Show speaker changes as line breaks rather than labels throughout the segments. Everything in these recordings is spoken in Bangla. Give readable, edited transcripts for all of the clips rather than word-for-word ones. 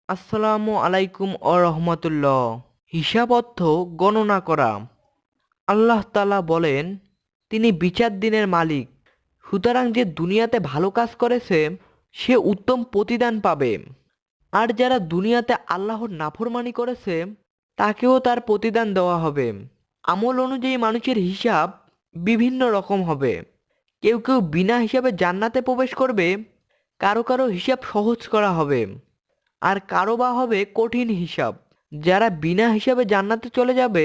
আসসালামু আলাইকুম রহমতুল্লাহ। হিসাব অর্থ গণনা করা। আল্লাহ তাআলা বলেন, তিনি বিচার দিনের মালিক। সুতরাং যে দুনিয়াতে ভালো কাজ করেছে সে উত্তম প্রতিদান পাবে, আর যারা দুনিয়াতে আল্লাহর নাফরমানি করেছে তাকেও তার প্রতিদান দেওয়া হবে। আমল অনুযায়ী মানুষের হিসাব বিভিন্ন রকম হবে। কেউ কেউ বিনা হিসাবে জান্নাতে প্রবেশ করবে, কারো কারো হিসাব সহজ করা হবে, আর কারো বা হবে কঠিন হিসাব। যারা বিনা হিসাবে জান্নাতে চলে যাবে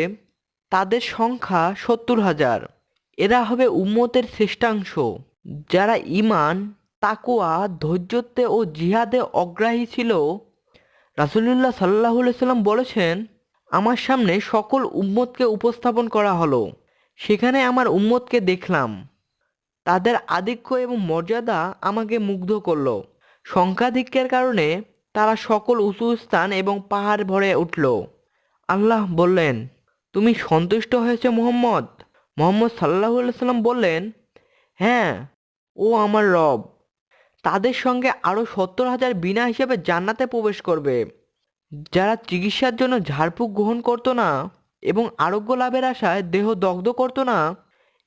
তাদের সংখ্যা 70,000। এরা হবে উম্মতের শ্রেষ্ঠাংশ। যারা ঈমান, তাকওয়া, ধৈর্যত্বে ও জিহাদে অগ্রাহী ছিল। রাসূলুল্লাহ সাল্লাল্লাহু আলাইহি সাল্লাম বলেছেন, আমার সামনে সকল উম্মতকে উপস্থাপন করা হলো। সেখানে আমার উম্মতকে দেখলাম, তাদের আধিক্য এবং মর্যাদা আমাকে মুগ্ধ করলো। সংখ্যাধিক্যের কারণে তারা সকল উঁচু স্থান এবং পাহাড় ভরে উঠল। আল্লাহ বললেন, তুমি সন্তুষ্ট হয়েছে মুহাম্মদ? মুহাম্মদ সাল্লাল্লাহু আলাইহি সাল্লাম বললেন, হ্যাঁ, ও আমার রব। তাদের সঙ্গে আরও 70,000 বিনা হিসাবে জান্নাতে প্রবেশ করবে। যারা চিকিৎসার জন্য ঝাড়ফুঁক গ্রহণ করতো না এবং আরোগ্য লাভের আশায় দেহ দগ্ধ করতো না,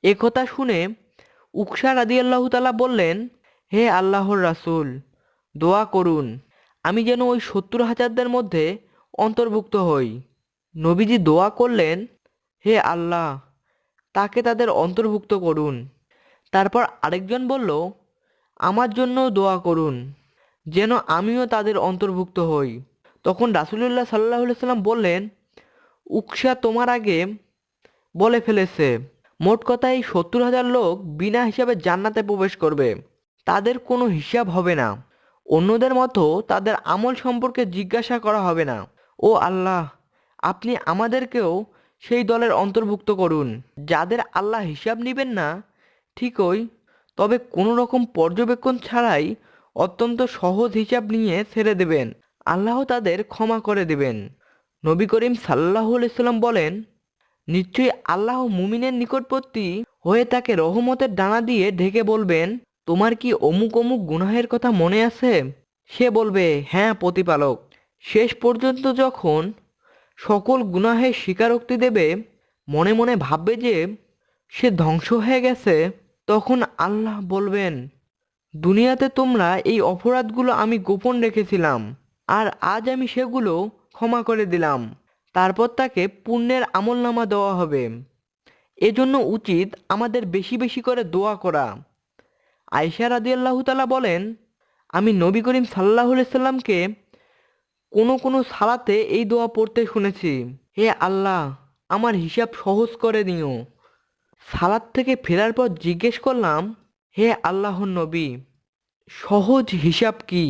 একথা শুনে উকশা রাদিয়াল্লাহু তাআলা বললেন, হে আল্লাহর রাসূল, দোয়া করুন আমি যেন ওই 70,000-দের মধ্যে অন্তর্ভুক্ত হই। নবীজি দোয়া করলেন, হে আল্লাহ, তাকে তাদের অন্তর্ভুক্ত করুন। তারপর আরেকজন বলল, আমার জন্যও দোয়া করুন যেন আমিও তাদের অন্তর্ভুক্ত হই। তখন রাসূলুল্লাহ সাল্লাল্লাহু আলাইহি সাল্লাম বললেন, উকশা তোমার আগে বলে ফেলেছে। মোট কথা এই 70,000 লোক বিনা হিসাবে জান্নাতে প্রবেশ করবে। তাদের কোনো হিসাব হবে না। অন্যদের মতো তাদের আমল সম্পর্কে জিজ্ঞাসা করা হবে না। ও আল্লাহ, আপনি আমাদেরকেও সেই দলের অন্তর্ভুক্ত করুন যাদের আল্লাহ হিসাব নেবেন না, ঠিকই, তবে কোনো রকম পর্যবেক্ষণ ছাড়াই অত্যন্ত সহজ হিসাব নিয়ে ছেড়ে দেবেন। আল্লাহ তাদের ক্ষমা করে দেবেন। নবী করিম সাল্লাল্লাহু আলাইহি সাল্লাম বলেন, নিশ্চয়ই আল্লাহ মুমিনের নিকটবর্তী হয়ে তাকে রহমতের ডানা দিয়ে ঢেকে বলবেন, তোমার কি অমুক অমুক গুনাহের কথা মনে আছে? সে বলবে, হ্যাঁ প্রতিপালক। শেষ পর্যন্ত যখন সকল গুনাহের স্বীকারোক্তি দেবে, মনে মনে ভাববে যে সে ধ্বংস হয়ে গেছে, তখন আল্লাহ বলবেন, দুনিয়াতে তোমরা এই অপরাধগুলো আমি গোপন রেখেছিলাম, আর আজ আমি সেগুলো ক্ষমা করে দিলাম। তারপর তাকে পুণ্যের আমলনামা দেওয়া হবে। এজন্য উচিত আমাদের বেশি বেশি করে দোয়া করা। আয়েশা রাদিয়াল্লাহু তাআলা বলেন, আমি নবী করিম সাল্লাল্লাহু আলাইহি সাল্লামকে কোনো কোনো সালাতে এই দোয়া পড়তে শুনেছি, হে আল্লাহ, আমার হিসাব সহজ করে দিও। সালাত থেকে ফেরার পর জিজ্ঞেস করলাম, হে আল্লাহর নবী, সহজ হিসাব কি?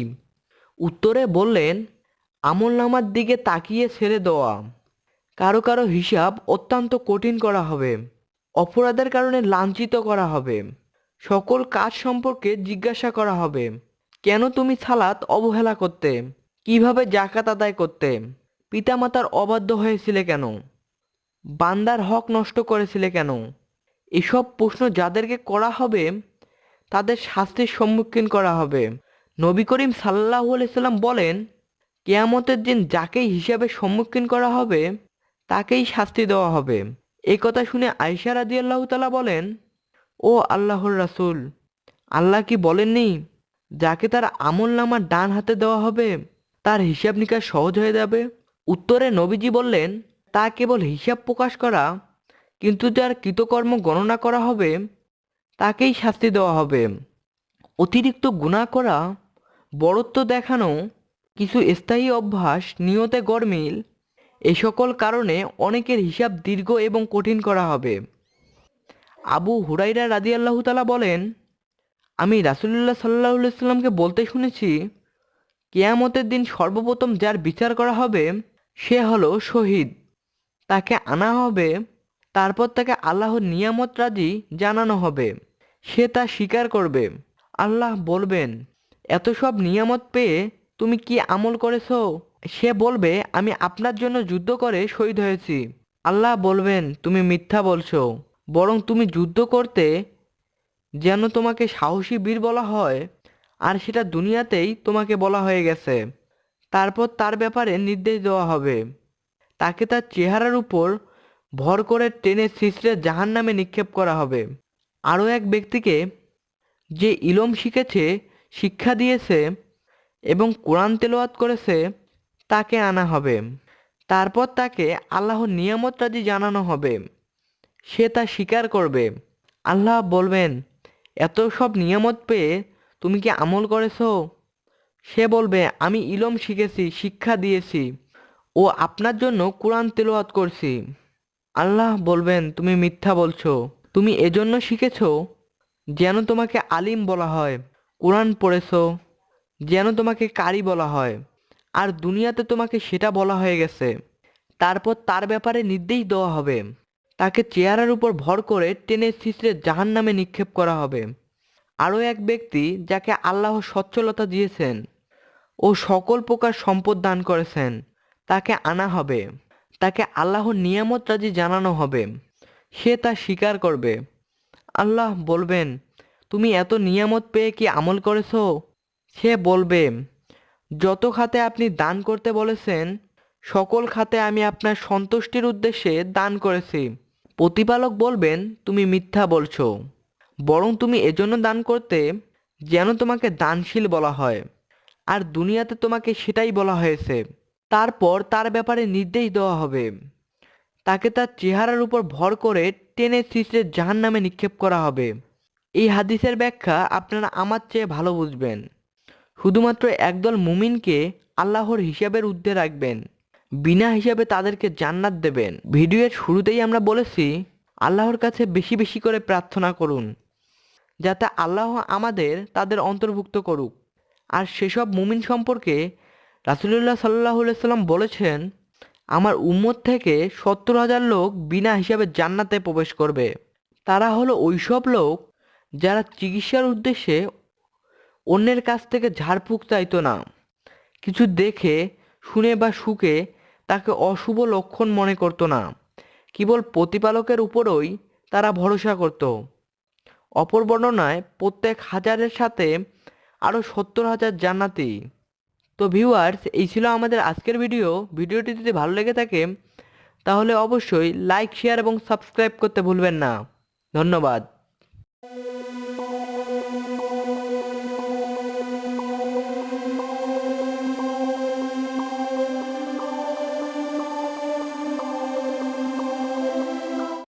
উত্তরে বললেন, আমলনামার দিকে তাকিয়ে ছেড়ে দেওয়া। কারো কারো হিসাব অত্যন্ত কঠিন করা হবে। অপরাধের কারণে লাঞ্ছিত করা হবে। সকল কাজ সম্পর্কে জিজ্ঞাসা করা হবে। কেন তুমি সালাত অবহেলা করতে? কিভাবে জাকাত আদায় করতে? পিতামাতার অবাধ্য হয়েছিলে কেন? বান্দার হক নষ্ট করেছিলে কেন? এসব প্রশ্ন যাদেরকে করা হবে তাদের শাস্তির সম্মুখীন করা হবে। নবী করিম সাল্লাল্লাহু আলাইহি সাল্লাম বলেন, কিয়ামতের দিন যাকেই হিসাবের সম্মুখীন করা হবে তাকেই শাস্তি দেওয়া হবে। এই কথা শুনে আয়েশা রাদিয়াল্লাহু তাআলা বলেন, ও আল্লাহর রাসূল, আল্লাহ কি বলেননি যাকে তার আমলনামা ডান হাতে দেওয়া হবে তার হিসাব নিকাশ সহজ হয়ে যাবে? উত্তরে নবীজি বললেন, তা কেবল হিসাব প্রকাশ করা, কিন্তু যার কৃতকর্ম গণনা করা হবে তাকেই শাস্তি দেওয়া হবে। অতিরিক্ত গুনাহ করা, বড়ত্ব দেখানো, কিছু স্থায়ী অভ্যাস, নিয়তে গরমিল, এ সকল কারণে অনেকের হিসাব দীর্ঘ এবং কঠিন করা হবে। আবু হুরাইরা রাদিয়াল্লাহু তাআলা বলেন, আমি রাসূলুল্লাহ সাল্লাল্লাহু আলাইহি সাল্লামকে বলতে শুনেছি, কিয়ামতের দিন সর্বপ্রথম যার বিচার করা হবে সে হলো শহীদ। তাকে আনা হবে, তারপর তাকে আল্লাহর নিয়ামত রাজি জানানো হবে। সে তা স্বীকার করবে। আল্লাহ বলবেন, এত সব নিয়ামত পেয়ে তুমি কি আমল করেছো? সে বলবে, আমি আপনার জন্য যুদ্ধ করে শহীদ হয়েছি। আল্লাহ বলবেন, তুমি মিথ্যা বলছো, বরং তুমি যুদ্ধ করতে যেন তোমাকে সাহসী বীর বলা হয়, আর সেটা দুনিয়াতেই তোমাকে বলা হয়ে গেছে। তারপর তার ব্যাপারে নির্দেশ দেওয়া হবে। তাকে তার চেহারার উপর ভর করে টেনে ছিঁচড়ে জাহান্নামে নিক্ষেপ করা হবে। আরও এক ব্যক্তিকে, যে ইলম শিখেছে, শিক্ষা দিয়েছে এবং কোরআন তেলাওয়াত করেছে, তাকে আনা হবে। তারপর তাকে আল্লাহর নিয়ামত রাজি জানানো হবে। সে তা স্বীকার করবে। আল্লাহ বলবেন, এত সব নিয়ামত পেয়ে তুমি কি আমল করেছো? সে বলবে, আমি ইলম শিখেছি, শিক্ষা দিয়েছি ও আপনার জন্য কোরআন তেলাওয়াত করছি। আল্লাহ বলবেন, তুমি মিথ্যা বলছো। তুমি এজন্য শিখেছো যেন তোমাকে আলিম বলা হয়, কোরআন পড়েছো যেন তোমাকে কারি বলা হয়, আর দুনিয়াতে তোমাকে সেটা বলা হয়ে গেছে। তারপর তার ব্যাপারে নির্দেশ দেওয়া হবে। তাকে চেয়ারের উপর ভর করে টেনে ছিঁচড়ে জাহান্নামে নিক্ষেপ করা হবে। আরও এক ব্যক্তি, যাকে আল্লাহ সচ্ছলতা দিয়েছেন ও সকল প্রকার সম্পদ দান করেছেন, তাকে আনা হবে। তাকে আল্লাহর নিয়ামত রাজি জানানো হবে। সে তা স্বীকার করবে। আল্লাহ বলবেন, তুমি এত নিয়ামত পেয়ে কি আমল করেছো? সে বলবে, যত খাতে আপনি দান করতে বলেছেন, সকল খাতে আমি আপনার সন্তুষ্টির উদ্দেশ্যে দান করেছি। প্রতিপালক বলবেন, তুমি মিথ্যা বলছো। বরং তুমি এজন্য দান করতে যেন তোমাকে দানশীল বলা হয়, আর দুনিয়াতে তোমাকে সেটাই বলা হয়েছে। তারপর তার ব্যাপারে নির্দেশ দেওয়া হবে। তাকে তার চেহারার উপর ভর করে টেনে ছিঁচড়ে জাহান্নামে নিক্ষেপ করা হবে। এই হাদিসের ব্যাখ্যা আপনারা আমার চেয়ে ভালো বুঝবেন। শুধুমাত্র একদল মুমিনকে আল্লাহর হিসাবের ঊর্ধ্বে রাখবেন, বিনা হিসাবে তাদেরকে জান্নাত দেবেন। ভিডিওর শুরুতেই আমরা বলেছি, আল্লাহর কাছে বেশি বেশি করে প্রার্থনা করুন, যাতে আল্লাহ আমাদের তাদের অন্তর্ভুক্ত করুক। আর সেসব মুমিন সম্পর্কে রাসূলুল্লাহ সাল্লাল্লাহু আলাইহি সাল্লাম বলেছেন, আমার উম্মত থেকে 70,000 লোক বিনা হিসাবে জান্নাতে প্রবেশ করবে। তারা হলো ওইসব লোক যারা চিকিৎসার উদ্দেশ্যে অন্যের কাছ থেকে ঝাড়ফুঁক চাইতো না। কিছু দেখে শুনে বা শুকে তাকে অশুভ লক্ষণ মনে করতো না। কেবল প্রতিপালকের উপরই তারা ভরসা করত। অপর বর্ণনায় প্রত্যেক হাজারের সাথে আরও 70,000 জান্নাতি। তো ভিউয়ার্স, এই ছিল আমাদের আজকের ভিডিও। ভিডিওটি যদি ভালো লেগে থাকে তাহলে অবশ্যই লাইক, শেয়ার এবং সাবস্ক্রাইব করতে ভুলবেন না। ধন্যবাদ।